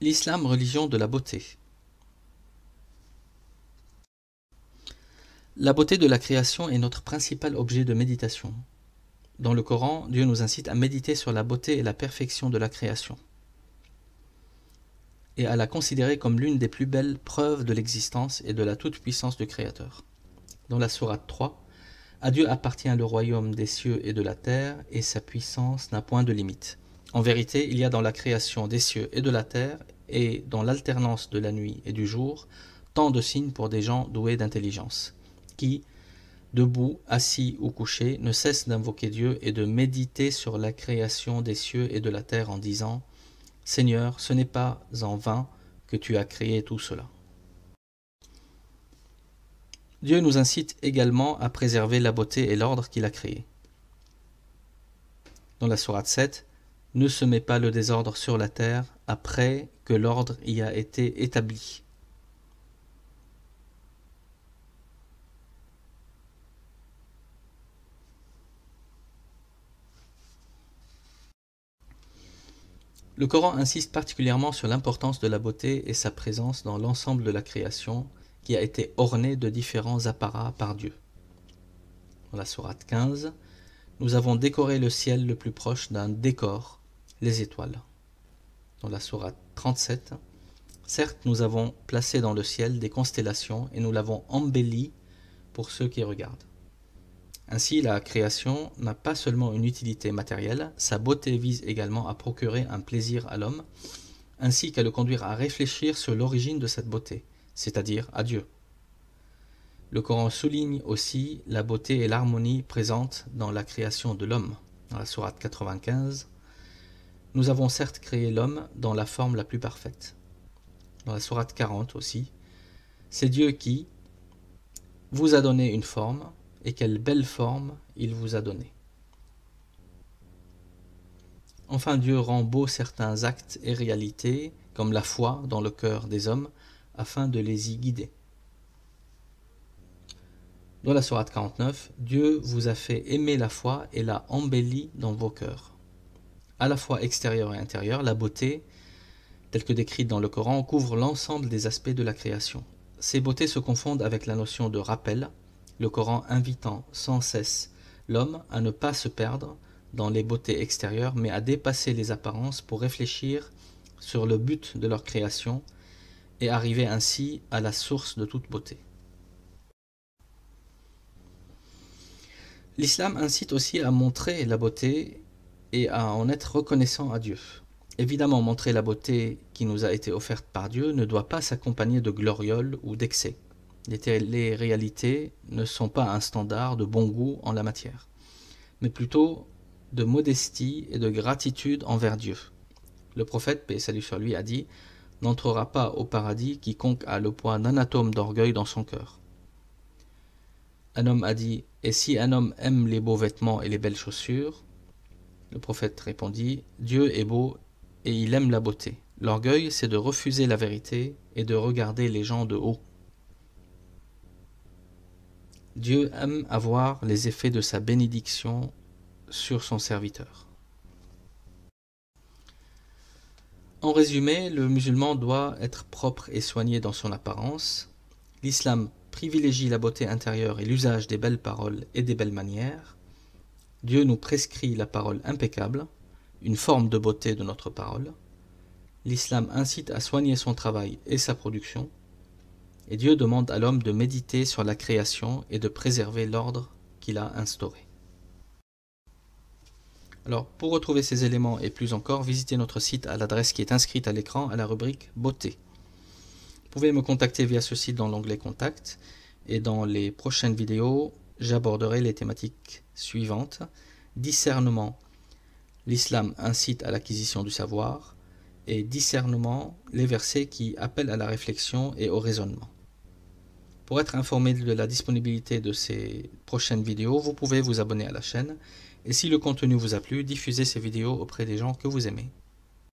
L'islam, religion de la beauté. La beauté de la création est notre principal objet de méditation. Dans le Coran, Dieu nous incite à méditer sur la beauté et la perfection de la création, et à la considérer comme l'une des plus belles preuves de l'existence et de la toute-puissance du Créateur. Dans la sourate 3, à Dieu appartient le royaume des cieux et de la terre, et sa puissance n'a point de limite. En vérité, il y a dans la création des cieux et de la terre, et dans l'alternance de la nuit et du jour, tant de signes pour des gens doués d'intelligence, qui, debout, assis ou couchés, ne cessent d'invoquer Dieu et de méditer sur la création des cieux et de la terre en disant « Seigneur, ce n'est pas en vain que tu as créé tout cela. » Dieu nous incite également à préserver la beauté et l'ordre qu'il a créé. Dans la sourate 7, « Ne se met pas le désordre sur la terre après que l'ordre y a été établi. » Le Coran insiste particulièrement sur l'importance de la beauté et sa présence dans l'ensemble de la création qui a été ornée de différents apparats par Dieu. Dans la sourate 15, nous avons décoré le ciel le plus proche d'un décor, les étoiles. Dans la sourate 37, certes nous avons placé dans le ciel des constellations et nous l'avons embelli pour ceux qui regardent. Ainsi, la création n'a pas seulement une utilité matérielle, sa beauté vise également à procurer un plaisir à l'homme, ainsi qu'à le conduire à réfléchir sur l'origine de cette beauté, c'est-à-dire à Dieu. Le Coran souligne aussi la beauté et l'harmonie présentes dans la création de l'homme. Dans la sourate 95, nous avons certes créé l'homme dans la forme la plus parfaite. Dans la sourate 40 aussi, c'est Dieu qui vous a donné une forme, et quelle belle forme il vous a donné. Enfin, Dieu rend beau certains actes et réalités, comme la foi dans le cœur des hommes, afin de les y guider. Dans la sourate 49, Dieu vous a fait aimer la foi et l'a embellie dans vos cœurs. À la fois extérieure et intérieure, la beauté, telle que décrite dans le Coran, couvre l'ensemble des aspects de la création. Ces beautés se confondent avec la notion de rappel, le Coran invitant sans cesse l'homme à ne pas se perdre dans les beautés extérieures, mais à dépasser les apparences pour réfléchir sur le but de leur création et arriver ainsi à la source de toute beauté. L'islam incite aussi à montrer la beauté et à en être reconnaissant à Dieu. Évidemment, montrer la beauté qui nous a été offerte par Dieu ne doit pas s'accompagner de glorioles ou d'excès. Les réalités ne sont pas un standard de bon goût en la matière, mais plutôt de modestie et de gratitude envers Dieu. Le prophète, paix et salut sur lui, a dit « N'entrera pas au paradis quiconque a le poids d'un atome d'orgueil dans son cœur. » Un homme a dit « Et si un homme aime les beaux vêtements et les belles chaussures ?» Le prophète répondit « Dieu est beau et il aime la beauté. L'orgueil, c'est de refuser la vérité et de regarder les gens de haut. » Dieu aime avoir les effets de sa bénédiction sur son serviteur. En résumé, le musulman doit être propre et soigné dans son apparence. L'islam privilégie la beauté intérieure et l'usage des belles paroles et des belles manières. Dieu nous prescrit la parole impeccable, une forme de beauté de notre parole. L'islam incite à soigner son travail et sa production. Et Dieu demande à l'homme de méditer sur la création et de préserver l'ordre qu'il a instauré. Alors, pour retrouver ces éléments et plus encore, visitez notre site à l'adresse qui est inscrite à l'écran à la rubrique Beauté. Vous pouvez me contacter via ce site dans l'onglet Contact et dans les prochaines vidéos, j'aborderai les thématiques suivantes. Discernement, l'islam incite à l'acquisition du savoir, et discernement, les versets qui appellent à la réflexion et au raisonnement. Pour être informé de la disponibilité de ces prochaines vidéos, vous pouvez vous abonner à la chaîne. Et si le contenu vous a plu, diffusez ces vidéos auprès des gens que vous aimez.